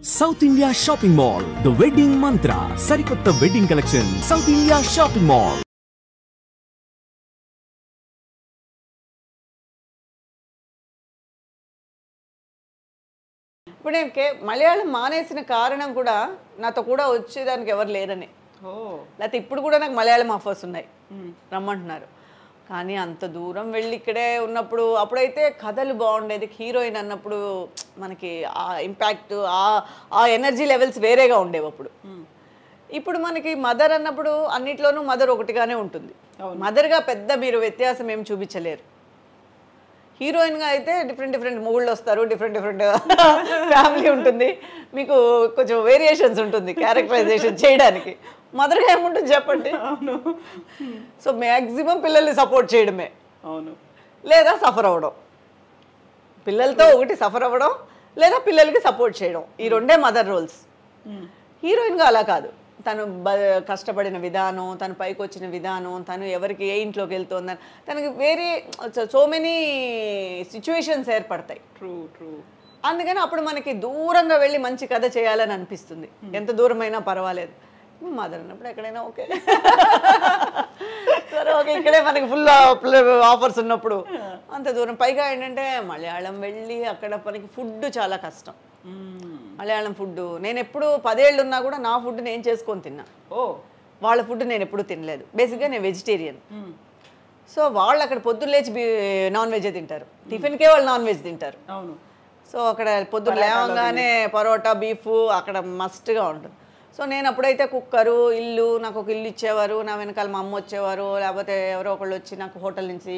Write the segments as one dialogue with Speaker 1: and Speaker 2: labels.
Speaker 1: South India Shopping Mall, The Wedding Mantra, Sarikotta Wedding Collection, South India Shopping Mall.
Speaker 2: ఇప్పుడు నేను మలయాళం మానేసిన కారణం కూడా నాతో కూడా వచ్చేదానికి ఎవరు లేరని. లేకపోతే ఇప్పుడు కూడా నాకు మలయాళం ఆఫర్స్ ఉన్నాయి, రమ్మంటున్నారు. కానీ అంత దూరం వెళ్ళి ఇక్కడే ఉన్నప్పుడు అప్పుడైతే కథలు బాగుండేది. హీరోయిన్ అన్నప్పుడు మనకి ఆ ఇంపాక్ట్, ఆ ఎనర్జీ లెవెల్స్ వేరేగా ఉండేవి అప్పుడు. ఇప్పుడు మనకి మదర్ అన్నప్పుడు అన్నిట్లోనూ మదర్ ఒకటిగానే ఉంటుంది. మదర్గా పెద్ద మీరు వ్యత్యాసం ఏం చూపించలేరు. హీరోయిన్గా అయితే డిఫరెంట్ మొగుళ్ళు వస్తారు, డిఫరెంట్ ఫ్యామిలీ ఉంటుంది, మీకు కొంచెం వేరియేషన్స్ ఉంటుంది క్యారెక్టరైజేషన్ చేయడానికి. మదర్గా ఏముంటుంది చెప్పండి.
Speaker 3: అవును.
Speaker 2: సో మ్యాక్సిమం పిల్లల్ని సపోర్ట్ చేయడమే,
Speaker 3: అవును,
Speaker 2: లేదా సఫర్ అవ్వడం. పిల్లలతో ఒకటి సఫర్ అవ్వడం, లేదా పిల్లలకి సపోర్ట్ చేయడం, ఈ రెండే మదర్ రోల్స్. హీరోయిన్గా అలా కాదు. తను కష్టపడిన విధానం, తను పైకి వచ్చిన విధానం, తను ఎవరికి ఏ ఇంట్లోకి వెళ్తుందని తనకి వేరే సో మెనీ సిచ్యువేషన్స్ ఏర్పడతాయి.
Speaker 3: ట్రూ.
Speaker 2: అందుకని అప్పుడు మనకి దూరంగా వెళ్ళి మంచి కథ చేయాలని అనిపిస్తుంది. ఎంత దూరమైనా పర్వాలేదు. మదర్ అన్నప్పుడు ఎక్కడైనా ఓకే, సరే ఓకే, ఇక్కడే మనకి ఫుల్ ఆఫర్స్ ఉన్నప్పుడు అంత దూరం. పైగా ఏంటంటే మలయాళం వెళ్ళి అక్కడ మనకి ఫుడ్ చాలా కష్టం. మలయాళం ఫుడ్ నేను ఎప్పుడు 10 ఏళ్ళు ఉన్నా కూడా నా ఫుడ్ నేను చేసుకొని తిన్నా. వాళ్ళ ఫుడ్ నేను ఎప్పుడు తినలేదు. బేసిక్గా నేను వెజిటేరియన్. సో వాళ్ళు అక్కడ పొద్దున్న లేచి నాన్ వెజ్ తింటారు, టిఫిన్కే వాళ్ళు నాన్ వెజ్ తింటారు.
Speaker 3: అవును.
Speaker 2: సో అక్కడ పొద్దున్న లేవగానే పరోటా బీఫ్ అక్కడ మస్ట్గా ఉంటుంది. సో నేను అప్పుడైతే కుక్కరు, ఇల్లు, నాకు ఒక ఇల్లు ఇచ్చేవారు, నా వెనకాల మా అమ్మ వచ్చేవారు, లేకపోతే ఎవరో ఒకళ్ళు వచ్చి నాకు హోటల్ నుంచి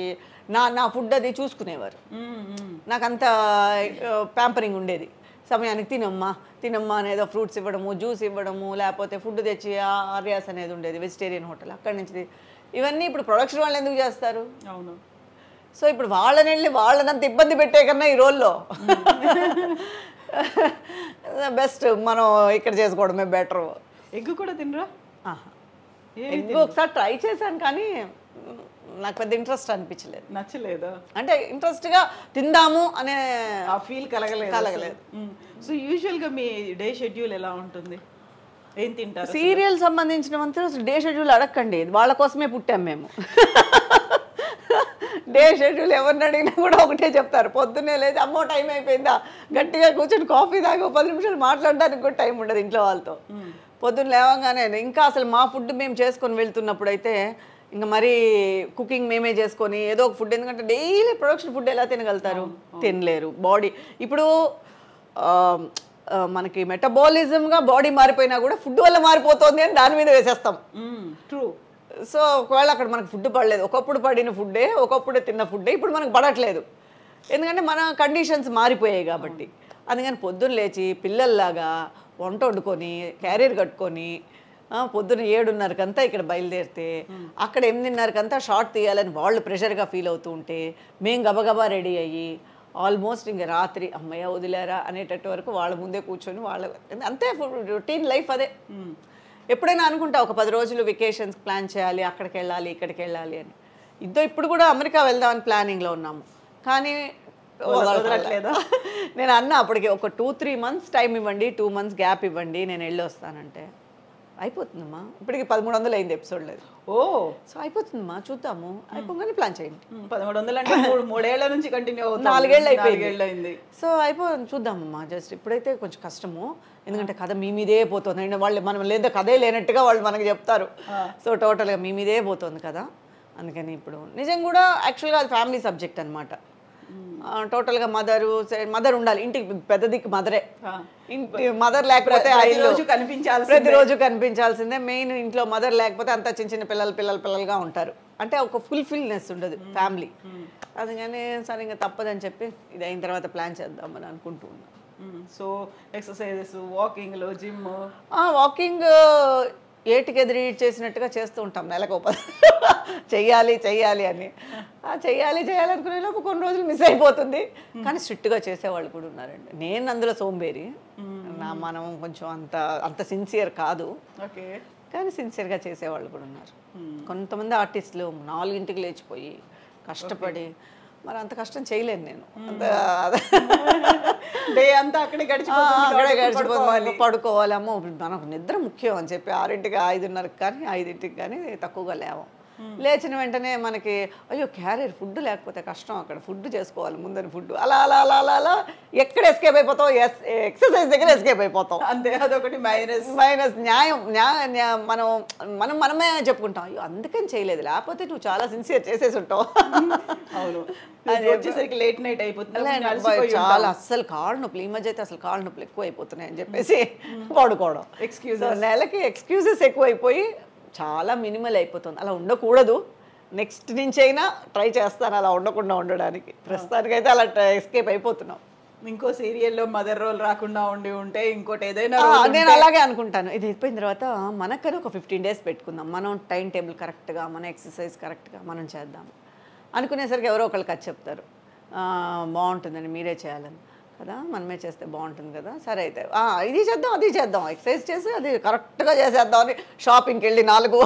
Speaker 2: నా ఫుడ్ అది చూసుకునేవారు. నాకంత ప్యాంపరింగ్ ఉండేది. సమయానికి తినమ్మా అనేదో ఫ్రూట్స్ ఇవ్వడము, జ్యూస్ ఇవ్వడము, లేకపోతే ఫుడ్ తెచ్చి ఆర్యాస్ అనేది ఉండేది వెజిటేరియన్ హోటల్, అక్కడి నుంచి. ఇవన్నీ ఇప్పుడు ప్రొడక్షన్ వాళ్ళు ఎందుకు చేస్తారు?
Speaker 3: అవును.
Speaker 2: సో ఇప్పుడు వాళ్ళని వెళ్ళి వాళ్ళనంత ఇబ్బంది పెట్టే కన్నా ఈ రోల్లో బెస్ట్ మనం ఇక్కడ చేసుకోవడమే బెటర్.
Speaker 3: ఎగ్ కూడా తినరా?
Speaker 2: ఎగ్ ఒకసారి ట్రై చేశాను, కానీ నాకు పెద్ద ఇంట్రెస్ట్ అనిపించలేదు.
Speaker 3: నచ్చలేదా?
Speaker 2: అంటే ఇంట్రెస్ట్గా తిందాము అనే
Speaker 3: ఆ ఫీల్ కలగలేదు. సో యూజువల్గా మీ డే షెడ్యూల్ ఎలా ఉంటుంది? ఏం తింటారు?
Speaker 2: సీరియల్ సంబంధించినంత డే షెడ్యూల్ అడగండి, వాళ్ళ కోసమే పుట్టాం మేము. డే షెడ్యూల్ ఎవరిని అడిగినా కూడా ఒకటే చెప్తారు. పొద్దున్నే లేదు, అమ్మో టైం అయిపోయిందా, గట్టిగా కూర్చొని కాఫీ తాగి 10 నిమిషాలు మాట్లాడడానికి కూడా టైం ఉండదు ఇంట్లో వాళ్ళతో. పొద్దున్న లేవగానే ఇంకా అసలు మా ఫుడ్ మేము చేసుకొని వెళ్తున్నప్పుడు అయితే ఇంకా మరీ కుకింగ్ మేమే చేసుకొని ఏదో ఒక ఫుడ్, ఎందుకంటే డైలీ ప్రొడక్షన్ ఫుడ్ ఎలా తినగలుగుతారు? తినలేరు. బాడీ ఇప్పుడు మనకి మెటబాలిజంగా బాడీ మారిపోయినా కూడా ఫుడ్ వల్ల మారిపోతుంది అని దాని మీద వేసేస్తాం.
Speaker 3: ట్రూ.
Speaker 2: సో ఒకవేళ అక్కడ మనకు ఫుడ్ పడలేదు, ఒకప్పుడు పడిన ఫుడ్డే, ఒకప్పుడు తిన్న ఫుడ్డే ఇప్పుడు మనకు పడట్లేదు, ఎందుకంటే మన కండిషన్స్ మారిపోయాయి కాబట్టి. అందుకని పొద్దున్న లేచి పిల్లల్లాగా వంట వండుకొని క్యారియర్ కట్టుకొని పొద్దున్న 7:30కంతా ఇక్కడ బయలుదేరితే అక్కడ 8:30కంతా షార్ట్ తీయాలని వాళ్ళు ప్రెషర్గా ఫీల్ అవుతూ ఉంటే మేము గబగబా రెడీ అయ్యి ఆల్మోస్ట్ ఇంకా రాత్రి అమ్మయ్య వదిలేరా అనేటట్టు వరకు వాళ్ళ ముందే కూర్చొని అంతే రొటీన్ లైఫ్ అదే. ఎప్పుడైనా అనుకుంటా ఒక 10 రోజులు వెకేషన్స్ ప్లాన్ చేయాలి, అక్కడికి వెళ్ళాలి ఇక్కడికి వెళ్ళాలి అని. ఇప్పుడు కూడా అమెరికా వెళ్దామని ప్లానింగ్లో ఉన్నాము, కానీ
Speaker 3: వదలట్లేదా?
Speaker 2: నేను అన్నా అప్పటికి ఒక 2-3 months టైం ఇవ్వండి, 2 months గ్యాప్ ఇవ్వండి, నేను వెళ్ళి వస్తానంటే అయిపోతుందమ్మా. ఇప్పటికి 1300 అయింది ఎపిసోడ్ లేదు. సో అయిపోతుందమ్మా, చూద్దాము, అయిపోగానే ప్లాన్ చేయండి.
Speaker 3: 1300 అంటే 3 ఏళ్ల నుంచి కంటిన్యూ అవుతుంది.
Speaker 2: 4 ఏళ్ళు
Speaker 3: అయిపోయింది.
Speaker 2: సో అయిపోతుంది, చూద్దామమ్మా. జస్ట్ ఇప్పుడైతే కొంచెం కష్టము, ఎందుకంటే కథ మీ మీదే పోతుంది. వాళ్ళు మనం లేదా కథే లేనట్టుగా వాళ్ళు మనకు చెప్తారు. సో టోటల్గా మీ మీదే పోతుంది కదా. అందుకని ఇప్పుడు నిజం కూడా యాక్చువల్గా అది ఫ్యామిలీ సబ్జెక్ట్ అనమాట. టోటల్గా మదర్ ఉండాలి, ఇంటికి పెద్ద దిక్కు మదరే. ఇంటి మదర్ లేకపోతే ప్రతిరోజు కనిపించాల్సిందే. మెయిన్ ఇంట్లో మదర్ లేకపోతే అంతా చిన్న పిల్లలుగా ఉంటారు, అంటే ఒక ఫుల్ఫిల్నెస్ ఉండదు ఫ్యామిలీ. అందుకని సరే ఇంకా తప్పదని చెప్పి ఇది అయిన తర్వాత ప్లాన్ చేద్దామని అనుకుంటూ ఉన్నాం.
Speaker 3: సో ఎక్సర్సైజెస్, వాకింగ్లో, జిమ్.
Speaker 2: వాకింగ్ ఏటికి ఎదురు చేసినట్టుగా చేస్తూ ఉంటాం, నెలకు చెయ్యాలి అని. చెయ్యాలి అనుకునేలోపు కొన్ని రోజులు మిస్ అయిపోతుంది, కానీ స్ట్రిక్ట్గా చేసేవాళ్ళు కూడా ఉన్నారండి. నేను అందులో సోంబేరి, మనం కొంచెం అంత సిన్సియర్ కాదు, కానీ సిన్సియర్గా చేసేవాళ్ళు కూడా ఉన్నారు. కొంతమంది ఆర్టిస్టులు 4 గంటలకు లేచిపోయి కష్టపడి మరి అంత కష్టం చేయలేను నేను. అంత
Speaker 3: డే అంతా అక్కడే గడిచిపోతుంది,
Speaker 2: పడుకోవాలేమో. మనకు నిద్ర ముఖ్యం అని చెప్పి 6ంటికి 5:30కి కానీ 5ంటికి కానీ తక్కువగా లేవం. లేచిన వెంటనే మనకి అయ్యో క్యారియర్ ఫుడ్ లేకపోతే కష్టం, అక్కడ ఫుడ్ చేసుకోవాలి ముందని ఫుడ్, అలా అలా అలా అలా అలా ఎక్కడ ఎస్కేప్ అయిపోతాం, ఎక్సర్సైజ్ దగ్గర ఎస్కేప్ అయిపోతాం.
Speaker 3: అంతే, అదొకటి మైనస్.
Speaker 2: న్యాయం మనం మనం మనమే చెప్పుకుంటాం అయ్యో అందుకని చేయలేదు, లేకపోతే నువ్వు చాలా సిన్సియర్ చేసేసి ఉంటావు.
Speaker 3: అవును, వచ్చేసరికి లేట్ నైట్ అయిపోతుంది,
Speaker 2: చాలా అస్సలు కాళ్ళు నొప్పులు. ఈ మధ్య అయితే అసలు కాళ్ళు నొప్పులు ఎక్కువ అయిపోతున్నాయి అని చెప్పేసి పడుకోవడం. నెలకి ఎక్స్క్యూజెస్ ఎక్కువ అయిపోయి చాలా మినిమల్ అయిపోతుంది. అలా ఉండకూడదు. నెక్స్ట్ నుంచి అయినా ట్రై చేస్తాను అలా ఉండకుండా ఉండడానికి. ప్రస్తుతానికైతే అలా ఎస్కేప్ అయిపోతున్నాం.
Speaker 3: ఇంకో సీరియల్లో మదర్ రోల్ రాకుండా ఉంటే ఇంకోటి ఏదైనా
Speaker 2: నేను అలాగే అనుకుంటాను. ఇది అయిపోయిన తర్వాత మనకని ఒక 15 days పెట్టుకుందాం, మనం టైం టేబుల్ కరెక్ట్గా, మన ఎక్సర్సైజ్ కరెక్ట్గా మనం చేద్దాం అనుకునేసరికి ఎవరో ఒకళ్ళు కథ చెప్తారు, బాగుంటుందండి మీరే చేయాలని కదా, మనమే చేస్తే బాగుంటుంది కదా, సరే అయితే ఇది చేద్దాం అది చేద్దాం, ఎక్సర్సైజ్ చేసి అది కరెక్ట్గా చేసేద్దాం అని షాపింగ్కి వెళ్ళి 4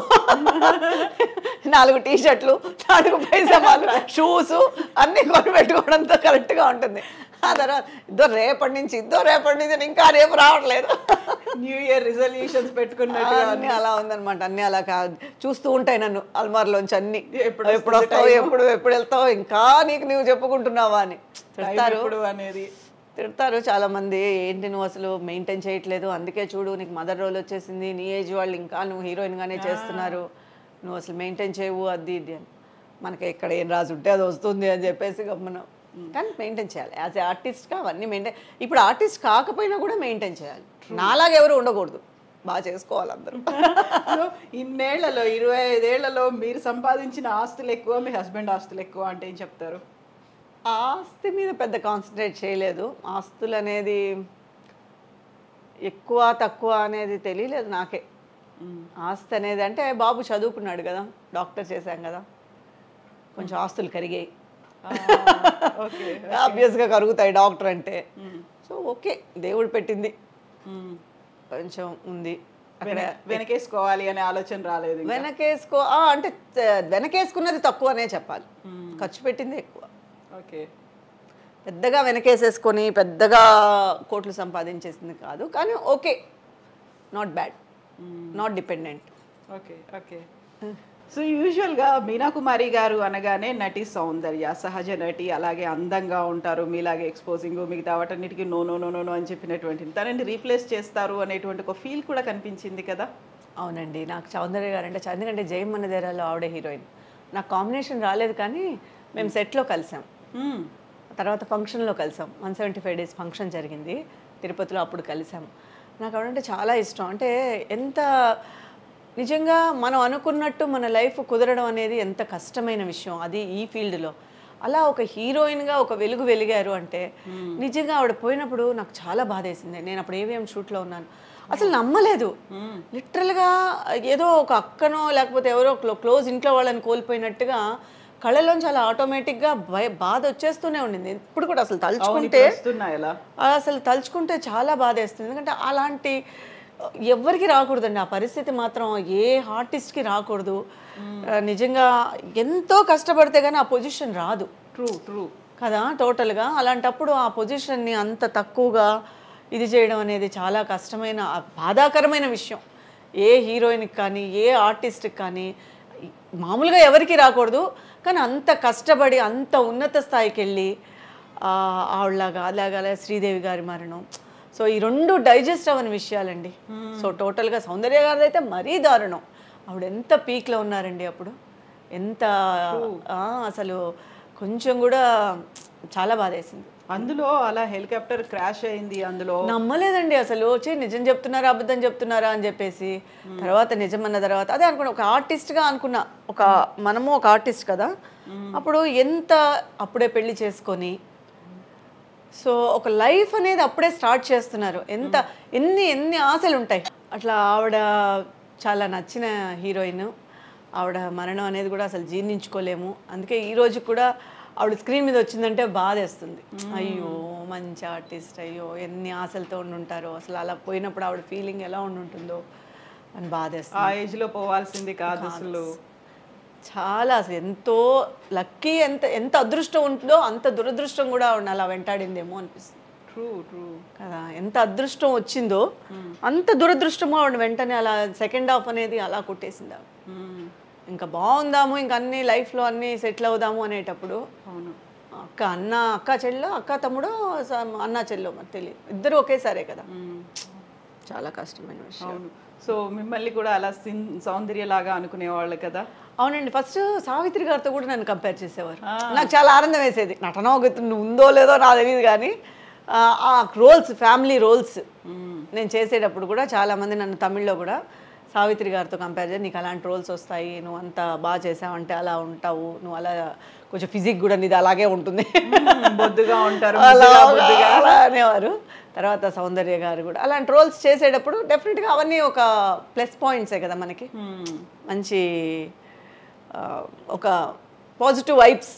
Speaker 2: టీ-షర్ట్లు, 4 పైజామాలు, షూస్ అన్నీ కొని పెట్టుకోవడంతో కరెక్ట్గా ఉంటుంది. ఆ తర్వాత రేపటి నుంచి ఇంకా రేపు రావట్లేదు.
Speaker 3: న్యూ ఇయర్ రిజల్యూషన్స్ పెట్టుకున్నట్టు
Speaker 2: అన్నీ అలా ఉందనమాట. అన్నీ అలా చూస్తూ ఉంటాయి నన్ను అల్మార్లోంచి అన్నీ, ఎప్పుడు వస్తావు, ఎప్పుడు వెళ్తావు, ఇంకా నువ్వు చెప్పుకుంటున్నావా అని తిడతారు చాలామంది. ఏంటి నువ్వు అసలు మెయింటైన్ చేయట్లేదు, అందుకే చూడు నీకు మదర్ రోల్ వచ్చేసింది, నీ ఏజ్ వాళ్ళు ఇంకా నువ్వు హీరోయిన్గానే చేస్తున్నారు, నువ్వు అసలు మెయింటైన్ చేయవు అది ఇది అని. మనకి ఎక్కడ ఏం రాసి ఉంటే అది వస్తుంది అని చెప్పేసి గమ్మనం. కానీ మెయింటైన్ చేయాలి యాజ్ ఏ ఆర్టిస్ట్గా, అవన్నీ మెయింటైన్. ఇప్పుడు ఆర్టిస్ట్ కాకపోయినా కూడా మెయింటైన్ చేయాలి. నాలాగా ఎవరు ఉండకూడదు, బాగా చేసుకోవాలి అందరూ.
Speaker 3: ఇన్నేళ్లలో 25 ఏళ్లలో మీరు సంపాదించిన ఆస్తులు ఎక్కువ, మీ హస్బెండ్ ఆస్తులు ఎక్కువ అంటే ఏం చెప్తారు?
Speaker 2: ఆస్తి మీద పెద్ద కాన్సన్ట్రేట్ చేయలేదు. ఆస్తులు అనేది ఎక్కువ తక్కువ అనేది తెలియలేదు నాకే. ఆస్తి అనేది అంటే బాబు చదువుకున్నాడు కదా, డాక్టర్ చేశాం కదా, కొంచెం ఆస్తులు కరిగాయి. ఆబ్వియస్గా కరుగుతాయి డాక్టర్ అంటే. సో ఓకే, దేవుడు పెట్టింది కొంచెం ఉంది.
Speaker 3: వెనకేసుకోవాలి అనే ఆలోచన రాలేదు.
Speaker 2: అంటే వెనకేసుకున్నది తక్కువ అనే చెప్పాలి, ఖర్చు పెట్టింది ఎక్కువ.
Speaker 3: ఓకే,
Speaker 2: పెద్దగా వెనకేసేసుకొని పెద్దగా కోట్లు సంపాదించేసింది కాదు, కానీ okay, not bad, not dependent.
Speaker 3: Okay okay. So యూజువల్గా మీనా కుమారి గారు అనగానే నటి సౌందర్య, సహజ నటి, అలాగే అందంగా ఉంటారు, మీలాగే ఎక్స్పోజింగ్, మిగతా వాటన్నిటికీ నో నో నో నో అని చెప్పినటువంటి తనని రీప్లేస్ చేస్తారు అనేటువంటి ఒక ఫీల్ కూడా కనిపించింది కదా.
Speaker 2: అవునండి, నాకు సౌందర్య గారు అంటే ఎందుకంటే జయమన్నదేరాలో ఆవిడే హీరోయిన్. నాకు కాంబినేషన్ రాలేదు కానీ మేము సెట్లో కలిసాం, తర్వాత ఫంక్షన్లో కలిసాం. 175 days ఫంక్షన్ జరిగింది తిరుపతిలో, అప్పుడు కలిసాం. నాకు ఆవిడంటే చాలా ఇష్టం. అంటే ఎంత నిజంగా మనం అనుకున్నట్టు మన లైఫ్ కుదరడం అనేది ఎంత కష్టమైన విషయం అది ఈ ఫీల్డ్లో. అలా ఒక హీరోయిన్గా ఒక వెలుగు వెలిగారు అంటే నిజంగా ఆవిడ పోయినప్పుడు నాకు చాలా బాధ వేసింది. నేను అప్పుడు ఏవిఎం షూట్లో ఉన్నాను, అసలు నమ్మలేదు. లిటరల్గా ఏదో ఒక అక్కనో లేకపోతే ఎవరో క్లోజ్ ఇంట్లో వాళ్ళని కోల్పోయినట్టుగా కళ్ళలోంచి అలా ఆటోమేటిక్గా బాధ వచ్చేస్తూనే ఉండింది. ఇప్పుడు కూడా అసలు తలుచుకుంటే చాలా బాధ వేస్తుంది. ఎందుకంటే అలాంటి ఎవరికి రాకూడదండి ఆ పరిస్థితి, మాత్రం ఏ ఆర్టిస్ట్కి రాకూడదు. నిజంగా ఎంతో కష్టపడితే కానీ ఆ పొజిషన్ రాదు.
Speaker 3: ట్రూ
Speaker 2: కదా, టోటల్గా. అలాంటప్పుడు ఆ పొజిషన్ని అంత తక్కువగా ఇది చేయడం అనేది చాలా కష్టమైన బాధాకరమైన విషయం. ఏ హీరోయిన్కి కానీ ఏ ఆర్టిస్ట్కి కానీ మామూలుగా ఎవరికి రాకూడదు, కానీ అంత కష్టపడి అంత ఉన్నత స్థాయికి వెళ్ళి ఆవిడలాగా అలాగే శ్రీదేవి గారి మరణం. సో ఈ 2 డైజెస్ట్ అవ్వని విషయాలండి. సో టోటల్గా సౌందర్య గారిది అయితే మరీ దారుణం. ఆవిడ ఎంత పీక్లో ఉన్నారండి అప్పుడు, ఎంత అసలు కొంచెం కూడా చాలా బాధ వేసింది.
Speaker 3: అందులో అలా హెలికాప్టర్ క్రాష్ అయింది, అందులో
Speaker 2: నమ్మలేదండి అసలు. నిజం చెప్తున్నారా అబద్ధం చెప్తున్నారా అని చెప్పేసి తర్వాత నిజం అన్న తర్వాత అదే అనుకున్నా, ఒక ఆర్టిస్ట్గా అనుకున్నా. మనము ఒక ఆర్టిస్ట్ కదా, అప్పుడు ఎంత అప్పుడే పెళ్లి చేసుకొని సో ఒక లైఫ్ అనేది అప్పుడే స్టార్ట్ చేస్తున్నారు. ఎన్ని ఆశలు ఉంటాయి. అట్లా ఆవిడ చాలా నచ్చిన హీరోయిన్, ఆవిడ మరణం అనేది కూడా అసలు జీర్ణించుకోలేము. అందుకే ఈరోజు కూడా ఆవిడ స్క్రీన్ మీద వచ్చిందంటే బాధేస్తుంది. అయ్యో మంచి ఆర్టిస్ట్, అయ్యో ఎన్ని ఆశలతో ఉండుంటారో, అసలు అలా పోయినప్పుడు ఆవిడ ఫీలింగ్ ఎలా ఉంటుందో అని బాధేస్తుంది.
Speaker 3: ఆ ఏజ్లో పోవాల్సింది కాదు అసలు.
Speaker 2: చాలా అసలు ఎంతో లక్కీ, ఎంత ఎంత అదృష్టం ఉంటుందో అంత దురదృష్టం కూడా అలా వెంటాడిందేమో అనిపిస్తుంది.
Speaker 3: ట్రూ ట్రూ
Speaker 2: కదా, ఎంత అదృష్టం వచ్చిందో అంత దురదృష్టమో ఆవిడ వెంటనే అలా సెకండ్ హాఫ్ అనేది అలా కొట్టేసింది ఆవిడ. ఇంకా బాగుందాము, ఇంకా అన్ని లైఫ్లో అన్నీ సెటిల్ అవుదాము అనేటప్పుడు
Speaker 3: అవును
Speaker 2: అక్క చెల్లో, అక్క తమ్ముడు, అన్న చెల్లో మరి తెలియదు, ఇద్దరు ఒకేసారే కదా. చాలా కష్టమైన విషయం.
Speaker 3: అవును. సో మిమ్మల్ని కూడా అలా సౌందర్యలాగా అనుకునేవాళ్ళు కదా.
Speaker 2: అవునండి, ఫస్ట్ సావిత్రి గారితో కూడా నన్ను కంపేర్ చేసేవారు. నాకు చాలా ఆనందం వేసేది. నటన ఉందో లేదో నాకు తెలియదు కానీ ఆ రోల్స్, ఫ్యామిలీ రోల్స్ నేను చేసేటప్పుడు కూడా చాలామంది నన్ను తమిళ్లో కూడా సావిత్రి గారితో కంపేర్ చేసి, నీకు అలాంటి రోల్స్ వస్తాయి, నువ్వు అంత బాగా చేసావంటే అలా ఉంటావు, నువ్వు అలా కొంచెం ఫిజిక్ కూడా నీది అలాగే ఉంటుంది,
Speaker 3: బొద్దుగా ఉంటారు
Speaker 2: అలా అనేవారు. తర్వాత సౌందర్య గారు కూడా అలాంటి రోల్స్ చేసేటప్పుడు డెఫినెట్గా అవన్నీ ఒక ప్లస్ పాయింట్సే కదా మనకి. మంచి ఒక పాజిటివ్ వైబ్స్.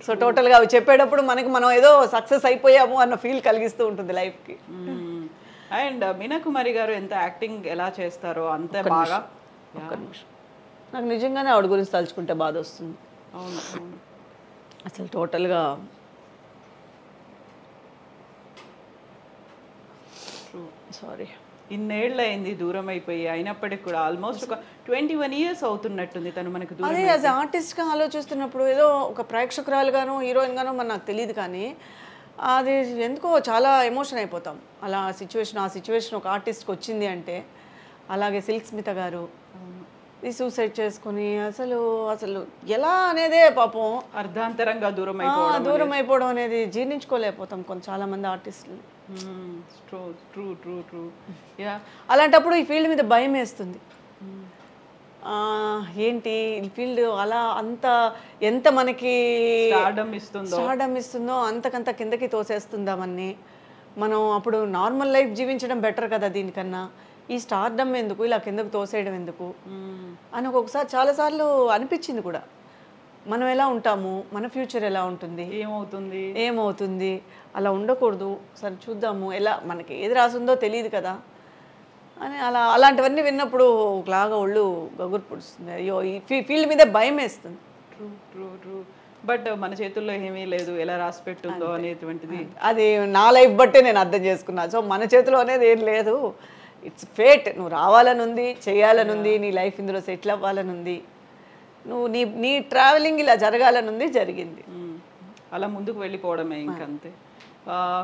Speaker 2: సో టోటల్గా అవి చెప్పేటప్పుడు మనకి మనం ఏదో సక్సెస్ అయిపోయాము అన్న ఫీల్ కలిగిస్తూ ఉంటుంది లైఫ్కి.
Speaker 3: అండ్ మీనా కుమారి గారు ఎంత యాక్టింగ్ ఎలా చేస్తారో అంతే బాగా.
Speaker 2: ఒక్క నిమిషం, నాకు నిజంగానే ఆవిడ గురించి తలుచుకుంటే బాధ వస్తుంది.
Speaker 3: అవును
Speaker 2: అసలు టోటల్గా సారీ,
Speaker 3: ఇన్నేళ్ళు అయింది దూరం అయిపోయి, అయినప్పటికీ కూడా ఆల్మోస్ట్ ఒక 21 years అవుతున్నట్టుంది తను మనకు దూరం.
Speaker 2: అదే యాజ్ ఆర్టిస్ట్గా ఆలోచిస్తున్నప్పుడు ఏదో ఒక ప్రేక్షకురాలుగాను హీరోయిన్ గాను మరి నాకు తెలియదు కానీ అది ఎందుకో చాలా ఎమోషన్ అయిపోతాం. అలా ఆ సిచ్యువేషన్ ఒక ఆర్టిస్ట్కి వచ్చింది అంటే. అలాగే సిల్క్ స్మిత గారు సూసైడ్ చేసుకుని అసలు ఎలా అనేదే పాపం
Speaker 3: అర్ధాంతరంగా దూరం
Speaker 2: అయిపోవడం అనేది జీర్ణించుకోలేకపోతాం చాలా మంది ఆర్టిస్టులు. అలాంటప్పుడు ఈ ఫీల్డ్ మీద భయం వేస్తుంది. ఏంటి ఈ ఫీల్డ్ అలా అంత ఎంత మనకి స్టార్డమ్ ఇస్తుందో అంతకంత కిందకి తోసేస్తుందామని. మనం అప్పుడు నార్మల్ లైఫ్ జీవించడం బెటర్ కదా దీనికన్నా, ఈ స్టార్డమ్ ఎందుకు, ఇలా కిందకు తోసేయడం ఎందుకు అని ఒక్కొక్కసారి చాలాసార్లు అనిపించింది కూడా. మనం ఎలా ఉంటాము, మన ఫ్యూచర్ ఎలా ఉంటుంది, ఏమవుతుంది అలా ఉండకూడదు, సరే చూద్దాము, ఎలా మనకి ఏది రాసిందో తెలియదు కదా అని అలాంటివన్నీ విన్నప్పుడు ఒకలాగా ఒళ్ళు గగురు పొడుస్తుంది. అయ్యో ఈ ఫీల్డ్ మీద భయం వేస్తుంది.
Speaker 3: బట్ మన చేతుల్లో ఏమీ లేదు, ఎలా రాసి పెట్టుందో అనేటువంటిది
Speaker 2: అది నా లైఫ్ బట్టే నేను అర్థం చేసుకున్నా. సో మన చేతిలో అనేది ఏం లేదు, ఇట్స్ ఫేట్. నువ్వు రావాలని ఉంది, చేయాలని ఉంది, నీ లైఫ్ ఇందులో సెటిల్ అవ్వాలని ఉంది, నువ్వు నీ ట్రావెలింగ్ ఇలా జరగాలని ఉంది, జరిగింది.
Speaker 3: అలా ముందుకు వెళ్ళిపోవడమే ఇంకంతే.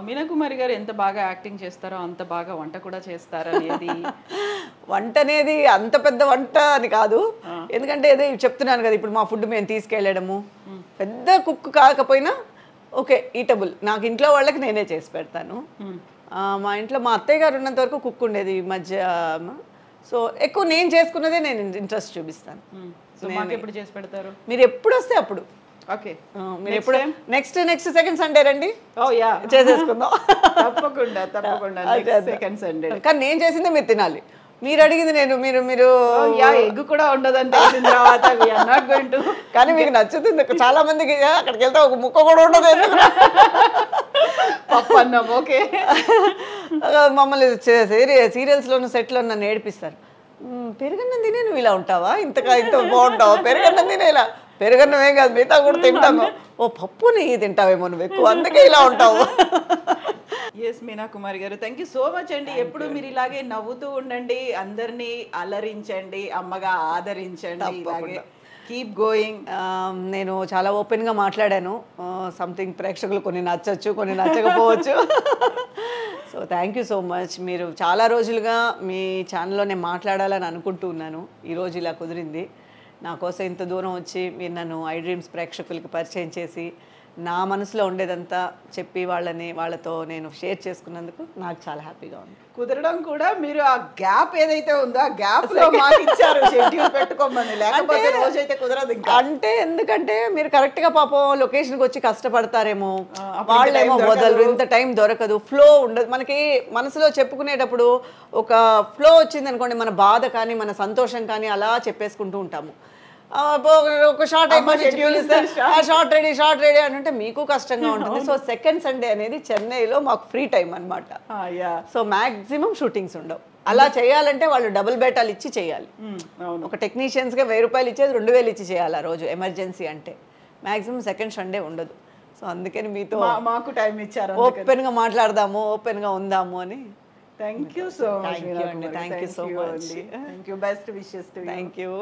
Speaker 3: మీనా కుమారి గారు ఎంత బాగా యాక్టింగ్ చేస్తారో అంత బాగా వంట కూడా చేస్తారనేది.
Speaker 2: వంట అనేది అంత పెద్ద వంట అని కాదు, ఎందుకంటే అదే చెప్తున్నాను కదా, ఇప్పుడు మా ఫుడ్ మేము తీసుకెళ్ళడము పెద్ద కుక్ కాకపోయినా ఓకే ఈటబుల్. నాకు ఇంట్లో వాళ్ళకి నేనే చేసి పెడతాను. మా ఇంట్లో మా అత్తయ్య గారు ఉన్నంత వరకు కుక్ ఉండేది ఈ మధ్య. సో ఎక్కువ నేను చేసుకున్నదే నేను ఇంట్రెస్ట్ చూపిస్తాను.
Speaker 3: ఎప్పుడు చేసి పెడతారు?
Speaker 2: మీరు ఎప్పుడు వస్తే అప్పుడు.
Speaker 3: ఓకే,
Speaker 2: మీరు ఎప్పుడు నెక్స్ట్ సెకండ్ సండే రండి, చేసేసుకుందాం.
Speaker 3: తప్పకుండా సెకండ్ సండే.
Speaker 2: కానీ నేను చేసిందే మీరు తినాలి, మీరు అడిగింది నేను మీరు
Speaker 3: ఎగ్ కూడా ఉండదంటే తర్వాత
Speaker 2: కానీ మీకు నచ్చుతుంది. చాలా మందికి అక్కడికి వెళ్తే ఒక ముక్క కూడా ఉండదు.
Speaker 3: పప్పు అన్నం ఓకే.
Speaker 2: మమ్మల్ని సీరియల్స్లోను సెట్లో నన్ను ఏడిపిస్తారు. పెరుగన్నం తినే నువ్వు ఇలా ఉంటావా, ఇంత బాగుంటావా, పెరుగన్నం తినే ఇలా. పెరుగన్నం ఏం కాదు, మిగతా కూడా తింటాము. ఓ పప్పు నెయ్యి తింటావేమో నువ్వు ఎక్కువ, అందుకే ఇలా ఉంటావు.
Speaker 3: ఎస్ మీనా కుమారి గారు, థ్యాంక్ యూ సో మచ్ అండి. ఎప్పుడు మీరు ఇలాగే నవ్వుతూ ఉండండి, అందరినీ అలరించండి, అమ్మగా ఆదరించండి, ఇలాగే కీప్ గోయింగ్.
Speaker 2: నేను చాలా ఓపెన్గా మాట్లాడాను. సంథింగ్ ప్రేక్షకులు కొన్ని నచ్చచ్చు, కొన్ని నచ్చకపోవచ్చు. So thank you so much. మీరు చాలా రోజులుగా మీ ఛానల్లో నేను మాట్లాడాలని అనుకుంటూ ఉన్నాను. ఈరోజు ఇలా కుదిరింది. నా కోసం ఇంత దూరం వచ్చి మీరు నన్ను ఐ డ్రీమ్స్ ప్రేక్షకులకి పరిచయం చేసి నా మనసులో ఉండేదంతా చెప్పి వాళ్ళతో నేను షేర్ చేసుకున్నందుకు నాకు చాలా హ్యాపీగా ఉంది.
Speaker 3: కుదరడం కూడా మీరు ఆ గ్యాప్ ఏదైతే ఉందో ఆ గ్యాప్ లో మాకు ఇచ్చారు షెడ్యూల్ పెట్టుకోమని, లేకపోతే రోజైతే కుదరదు ఇంకా.
Speaker 2: అంటే ఎందుకంటే మీరు కరెక్ట్గా పాపం లొకేషన్కి వచ్చి కష్టపడతారేమో, వాళ్ళేమో వదలరు, ఇంత టైం దొరకదు, ఫ్లో ఉండదు మనకి. మనసులో చెప్పుకునేటప్పుడు ఒక ఫ్లో వచ్చింది అనుకోండి, మన బాధ కానీ మన సంతోషం కానీ అలా చెప్పేసుకుంటూ ఉంటాము. ఒక షార్ట్ షార్ట్ రెడీ అని అంటే మీకు కష్టంగా ఉంటుంది. సో సెకండ్ సండే అనేది చెన్నైలో మాకు ఫ్రీ టైం అనమాట. సో మ్యాక్సిమం షూటింగ్స్ ఉండవు. అలా చేయాలంటే వాళ్ళు డబుల్ బేటాలు ఇచ్చి చేయాలి. ఒక టెక్నీషియన్స్గా 1000 రూపాయలు ఇచ్చేది 2000 ఇచ్చి చేయాలి ఆ రోజు ఎమర్జెన్సీ అంటే. మ్యాక్సిమం సెకండ్ సండే ఉండదు. సో అందుకని మీతో
Speaker 3: మాకు టైం ఇచ్చారు,
Speaker 2: ఓపెన్గా మాట్లాడదాము, ఓపెన్గా ఉందాము అని.
Speaker 3: Thank you so much.
Speaker 2: Thank you so much.
Speaker 3: Thank you. Best wishes to you.
Speaker 2: Thank you.